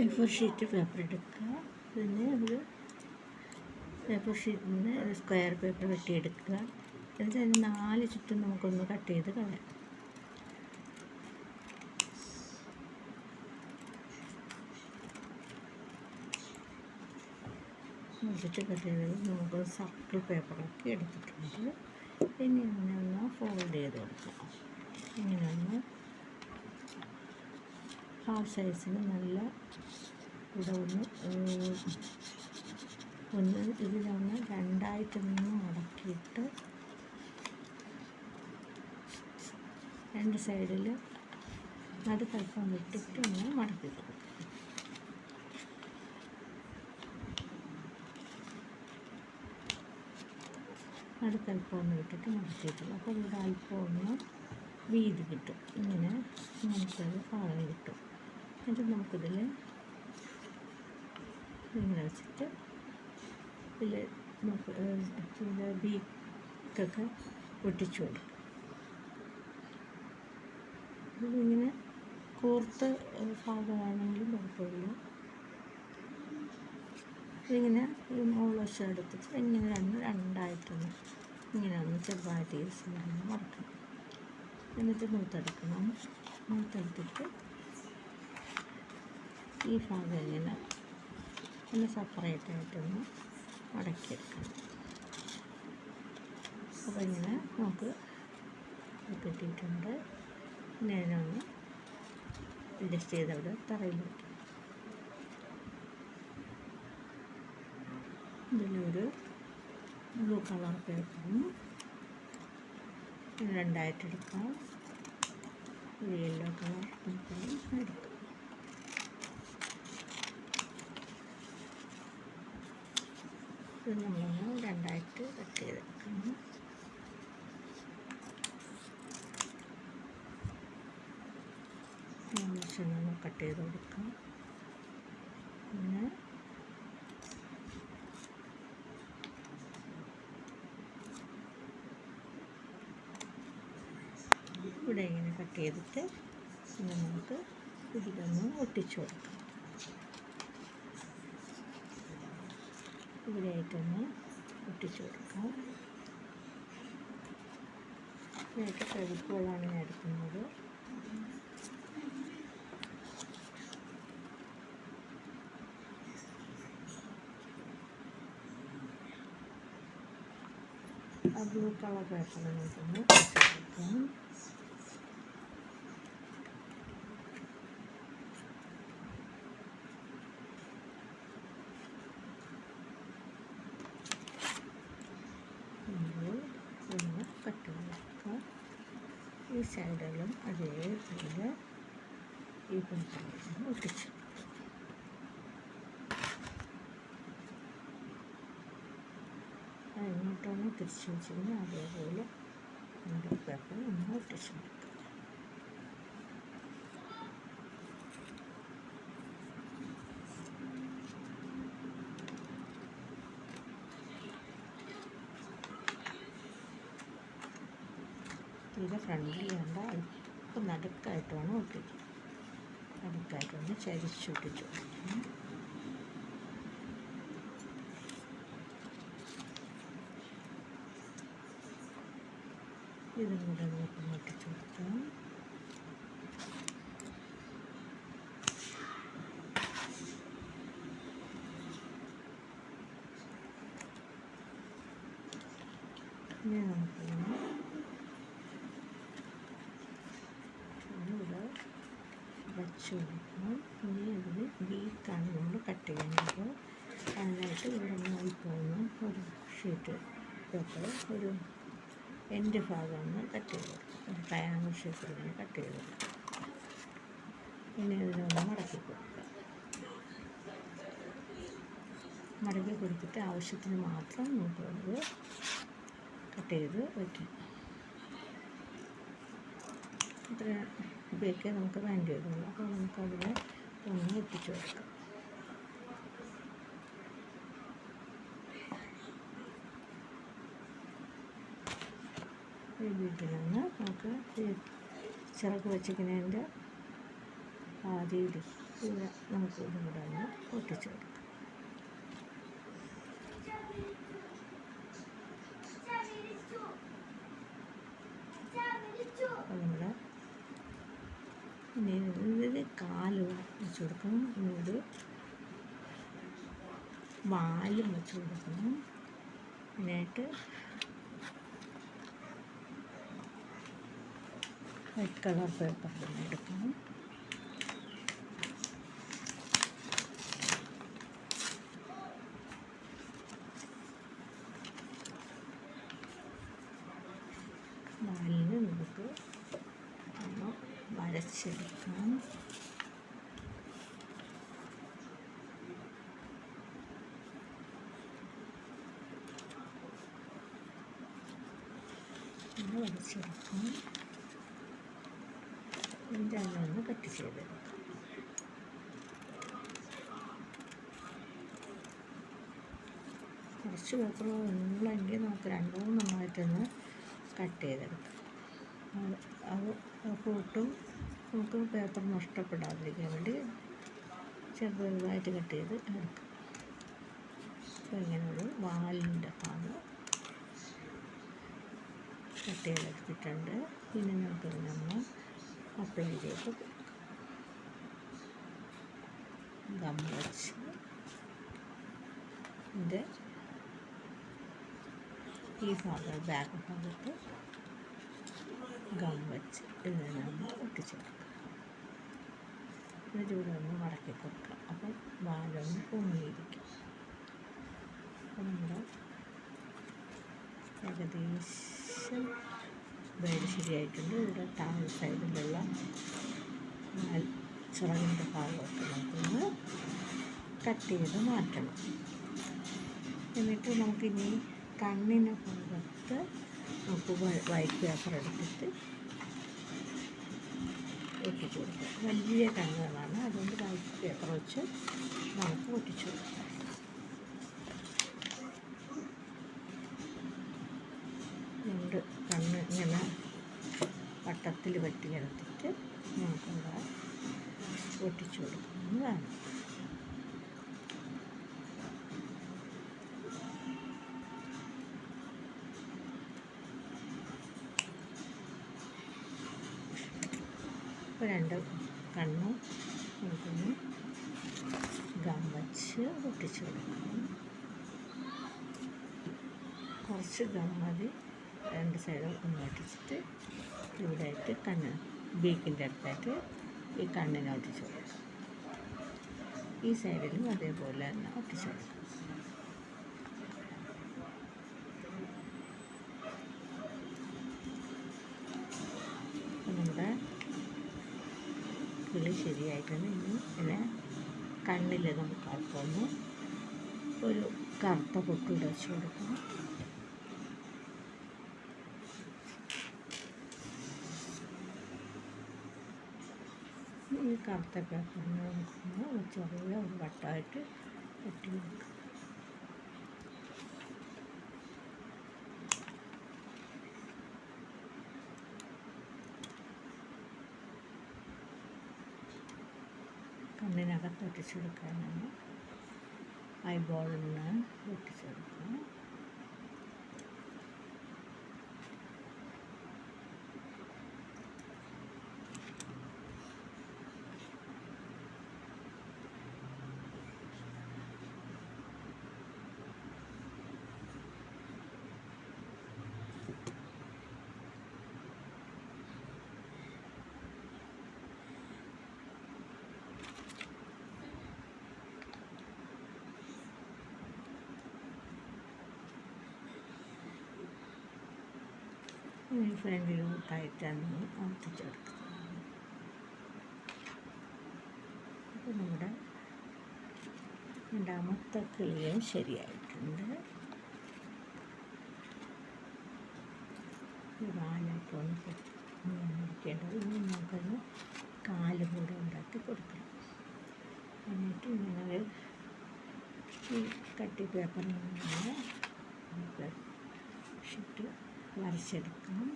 A4 sheet paper എടുക്കുക. പിന്നെ ഒരു പേപ്പർ ഷീറ്റിന് ഒരു സ്ക്വയർ പേപ്പർ വെട്ടിയെടുക്കുക. എന്നിട്ട് അതിന് 4 ചുറ്റും നമുക്കൊന്ന് കട്ട് ചെയ്ത് കളയാം. ചുറ്റും കട്ട് ചെയ്തത് നമുക്ക് സർക്കിൾ പേപ്പറാക്കി എടുത്തിട്ടുണ്ട്. പിന്നെ ഇങ്ങനെ ഒന്ന് ഫോൾഡ് ചെയ്ത് കൊടുക്കാം. ഇങ്ങനെ ഹാഫ് സൈസിന് നല്ല ഇവിടെ ഒന്ന് ഇതിലൊന്ന് രണ്ടായിട്ടൊന്ന് മടക്കിയിട്ട് രണ്ട് സൈഡിൽ നടുക്കൽപ്പം വിട്ടിട്ട് ഒന്ന് മടക്കി കൊടുക്കും. നടുക്കൽപ്പം ഒന്ന് വിട്ടിട്ട് മടക്കിയിട്ടുള്ളൂ. അപ്പോൾ ഇവിടെ അല്പം ഒന്ന് വീതി കിട്ടും. ഇങ്ങനെ നമുക്കത് ഭാഗം കിട്ടും. എന്നിട്ട് നമുക്കിതിൽ ഇങ്ങനെ വെച്ചിട്ട് ഇതിൽ ബീക്കൊക്കെ ഒട്ടിച്ചു കൊടുക്കും. ഇതിങ്ങനെ കൂർത്ത ഭാഗമാണെങ്കിലും കുഴപ്പമില്ല. ഇതിങ്ങനെ ഈ മുകൾവശം എടുത്തിട്ട് ഇങ്ങനെ രണ്ടായിട്ടൊന്ന് ഇങ്ങനെ ഒന്ന് ചെറുതായിട്ട് യൂസ് ചെയ്യണം, മറക്കണം. എന്നിട്ട് നൂത്തെടുക്കണം. നൂത്തെടുത്തിട്ട് ഈ ഭാഗം ഇങ്ങനെ ഒന്ന് സെപ്പറേറ്റായിട്ടൊന്ന് മടക്കിയെടുക്കണം. അപ്പോൾ ഇങ്ങനെ നമുക്ക് കിട്ടിയിട്ടുണ്ട്. പിന്നെ അതിനൊന്ന് അഡ്ജസ്റ്റ് ചെയ്തവിടെ തറയിൽ വയ്ക്കും. ഇതിലൊരു ബ്ലൂ കളർ പേപ്പറും രണ്ടായിട്ടെടുക്കാം. ഒരു യെല്ലോ കളർ പേപ്പറും എടുക്കാം. ഇത് നമ്മളൊന്ന് രണ്ടായിട്ട് കട്ട് ചെയ്തെടുക്കണം. ഒന്ന് കട്ട് ചെയ്ത് കൊടുക്കാം. പിന്നെ ഇവിടെ ഇങ്ങനെ കട്ട് ചെയ്തിട്ട് പിന്നെ നമുക്ക് ഇതിലൊന്ന് ഒട്ടിച്ചു കൊടുക്കാം. ഇവിടെയായിട്ടൊന്ന് ഒട്ടിച്ചു കൊടുക്കാം. ഇതിനായിട്ട് ഫെവിക്കോളാണ് ഞാൻ എടുക്കുന്നത്. ആ ബ്ലൂ കളർ പേപ്പർ നമുക്കൊന്ന് കൊടുക്കാം. സൈഡിലും അതേപോലെ ഈ പേപ്പറിൽ ഒട്ടിച്ചു. എങ്ങോട്ടാണ് തിരിച്ചു വെച്ചിരുന്നത് അതേപോലെ നമ്മുടെ പേപ്പർ നമ്മൾ ഒട്ടിച്ചു കൊടുക്കുക. തീരെ ഫ്രണ്ടിൽ വേണ്ട, അല്പം നടുക്കായിട്ട് വേണം ഒട്ടിക്കുക. നടുക്കായിട്ടൊന്ന് ചരിച്ചൊട്ടിച്ചു കൊടുക്കണം. ഇതും കൂടെ നമുക്ക് ഒട്ടിച്ചു കൊടുക്കാം. ഇനി നമുക്ക് ഇവിടെ വച്ച് കൊടുക്കണം. ഇനി അതിന് വീക്കാണ് നമ്മൾ കട്ട് ചെയ്യുന്നത്. അതിനായിട്ട് ഇവിടെ പോകുന്ന ഒരു ഷീറ്റ് പേപ്പർ ഒരു എൻ്റെ ഭാഗമാണ് കട്ട് ചെയ്ത് കൊടുക്കുക. ഒരു ട്രയാങ്കിൾ ഷേപ്പിൽ കട്ട് ചെയ്ത് കൊടുക്കുക. പിന്നെ ഇതിനൊന്ന് മടക്കി കൊടുക്കുക. മടക്കി കൊടുത്തിട്ട് ആവശ്യത്തിന് മാത്രം നമുക്കത് കട്ട് ചെയ്ത് വയ്ക്കാം. ഇത്ര ഉപയോഗിക്കാൻ നമുക്ക് വേണ്ടി വരുള്ളൂ. അപ്പോൾ നമുക്കതിനെ ഒന്ന് ഒട്ടിച്ചു കൊടുക്കാം. ഈ വീട്ടിൽ നിന്ന് നമുക്ക് ഈ ചിറക് വച്ചിരിക്കുന്നതിൻ്റെ ആദ്യം ഇവിടെ നമുക്ക് ഇതും കൂടെ ഒന്ന് ഒട്ടിച്ചു കൊടുക്കാം. നമ്മുടെ ഇനി ഇതിൽ കാല് വെച്ച് കൊടുക്കണം. ഇങ്ങോട്ട് വാലും വെച്ച് കൊടുക്കണം. അതിനായിട്ട് വൈറ്റ് കളർ പേപ്പർ തന്നെ എടുക്കണം. വാലിന് നമുക്ക് ഒന്ന് വരച്ചെടുക്കാം. വരച്ചെടുക്കാം. ഇതിൻ്റെ ഒന്ന് കട്ട് ചെയ്തെടുക്കാം. കുറച്ച് പേപ്പർ ഉള്ളെങ്കിൽ നമുക്ക് 2-3 കട്ട് ചെയ്തെടുക്കാം. അത് ഒട്ടും നമുക്ക് പേപ്പർ നഷ്ടപ്പെടാതിരിക്കാൻ വേണ്ടി ചെറുതായിട്ട് കട്ട് ചെയ്ത് എടുക്കാം. അപ്പോൾ ഇങ്ങനെയുള്ള വാലിൻ്റെ ഭാഗം കട്ട് ചെയ്തെടുത്തിട്ടുണ്ട്. പിന്നെ നമുക്ക് നമ്മൾ അപ്ലൈ ചെയ്ത് കൊടുക്കാം. ഗം വെച്ച് ഇതിൻ്റെ ഈ ഭാഗം ബാക്ക് ഭാഗത്ത് ഗം വെച്ച് ഇതിനെ നമ്മൾ ഒട്ടിച്ച് കൊടുക്കാം. എന്നിട്ട് ഇവിടെ ഒന്ന് മടക്കി കൊടുക്കാം. അപ്പം വാലൊന്ന് പൊങ്ങിയിരിക്കും. അപ്പം നമ്മുടെ ഏകദേശം ബേഡ് ശരിയായിട്ടുണ്ട്. ഇവിടെ താഴെ സൈഡിലുള്ള ചിറകിൻ്റെ ഭാഗമൊക്കെ നമുക്കൊന്ന് കട്ട് ചെയ്ത് മാറ്റണം. എന്നിട്ട് നമുക്കിനി കണ്ണിന് ഭാഗത്ത് നമുക്ക് വൈറ്റ് പേപ്പർ എടുത്തിട്ട് ഒട്ടിച്ചു കൊടുക്കാം. വലിയ കണ്ണുകളാണ്, അതുകൊണ്ട് വൈറ്റ് പേപ്പർ വെച്ച് നമുക്ക് ഒട്ടിച്ചു കൊടുക്കാം. രണ്ട് കണ്ണ് ഇങ്ങനെ വട്ടത്തിൽ വെട്ടിയെടുത്തിട്ട് നമുക്കവിടെ ഒട്ടിച്ചു കൊടുക്കുന്നതാണ്. ഇപ്പോൾ 2 കണ്ണും നമുക്കൊന്ന് ഗം വെച്ച് ഒട്ടിച്ചു കൊടുക്കണം. കുറച്ച് ഗം മതി. 2 സൈഡും ഒന്ന് ഒട്ടിച്ചിട്ട് ഇവിടെ ആയിട്ട് കണ്ണ് ബീക്കിൻ്റെ അടുത്തായിട്ട് ഈ കണ്ണിനെ ഒട്ടിച്ചു കൊടുക്കാം. ഈ സൈഡിലും അതേപോലെ തന്നെ ഒട്ടിച്ചു കൊടുക്കാം. റെഡി ആയിട്ടുണ്ട്. ഇനി പിന്നെ കണ്ണിൽ നമുക്ക് അല്പമൊന്ന് ഒരു കറുത്ത പൊട്ട് വെച്ച് കൊടുക്കണം. ഈ കറുത്ത പേപ്പറിന് നമുക്കൊന്ന് ചെറിയ ഒരു വട്ടമായിട്ട് വെട്ടി കൊടുക്കാം. കണ്ണിനകത്ത് ഒട്ടിച്ചെടുക്കാനാണ് ഐബോളിൽ നിന്ന് ഒട്ടിച്ചെടുക്കുക. ഫ്രണ്ടിലോട്ടായിട്ടാണ് ഒട്ടിച്ചെടുക്കുന്നത്. അപ്പോൾ നമ്മുടെ രണ്ടാമത്തെ കിളിയും ശരിയായിട്ടുണ്ട്. വാലൊക്കെ ഒന്ന് ഇരിക്കേണ്ടത്. ഇനി നമുക്കൊന്ന് കാല് കൂടെ ഉണ്ടാക്കി കൊടുക്കണം. എന്നിട്ട് ഇങ്ങനെ ഈ കട്ടി പേപ്പറിൽ നിന്ന് ഷീറ്റ് വരച്ചെടുക്കണം.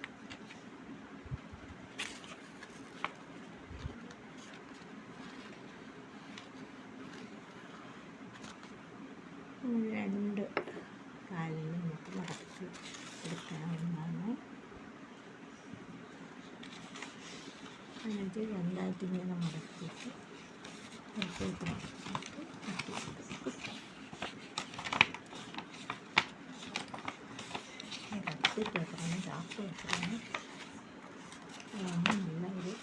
രണ്ട് കാലിൽ നമുക്ക് മടക്കി എടുക്കാവുന്നതാണ്. എന്നിട്ട് രണ്ടായിട്ട് ഇങ്ങനെ മടക്കിയിട്ട് പുറത്തേക്ക് മടക്കിയിട്ട് കട്ടി പേപ്പറാണ്, ചാക്ക് പേപ്പറാണ്. അതാണ് നല്ല ഒരു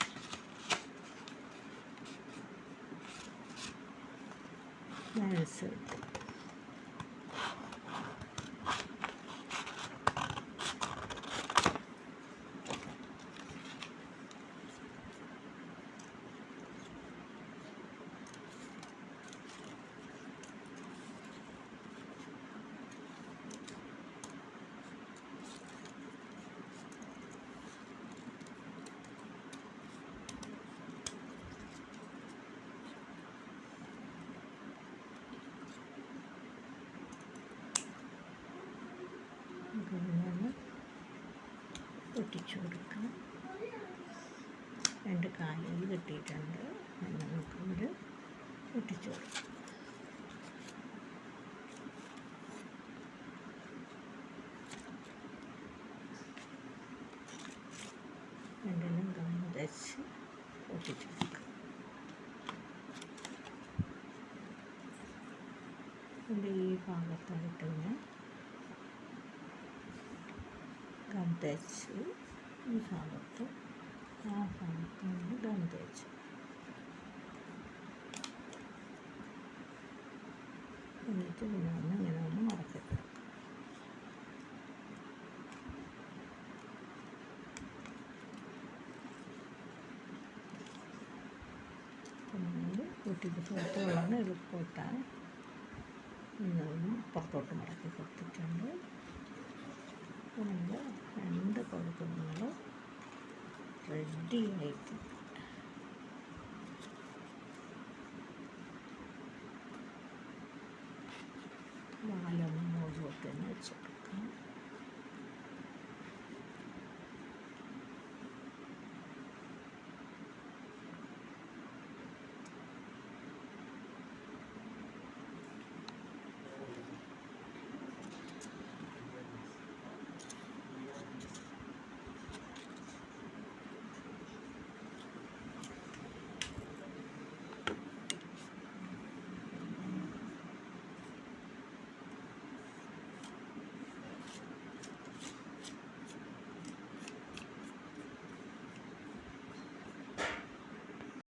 ബാലൻസ് കിട്ടും. ഇങ്ങനെ ഒട്ടിച്ചു കൊടുക്കാം. രണ്ട് കാലിൽ കെട്ടിയിട്ടുണ്ട്. നമുക്കിവിടെ ഒട്ടിച്ചു കൊടുക്കാം. രണ്ടിനും ഗം തേച്ച് ഒട്ടിച്ചു കൊടുക്കാം. ഇതിൻ്റെ ഈ ഭാഗത്തായിട്ട് ഇങ്ങനെ ഗം തേച്ച് ഈ ഭാഗത്ത് ആ ഭാഗത്ത് നിന്ന് ഗം തേച്ച് എന്നിട്ട് പിന്നെ ഇങ്ങനെ ഒന്ന് മടക്കി കൊടുക്കാം. പിന്നെ കുട്ടിക്ക് പുറത്തുള്ളതാണ് എളുപ്പമിട്ടാണ് ഇന്നൊന്ന് പുറത്തോട്ട് മടക്കി കൊടുത്തിട്ടുണ്ട്. നമ്മൾ രണ്ട് കൊടുക്കുന്നത് റെഡി ആയിട്ട്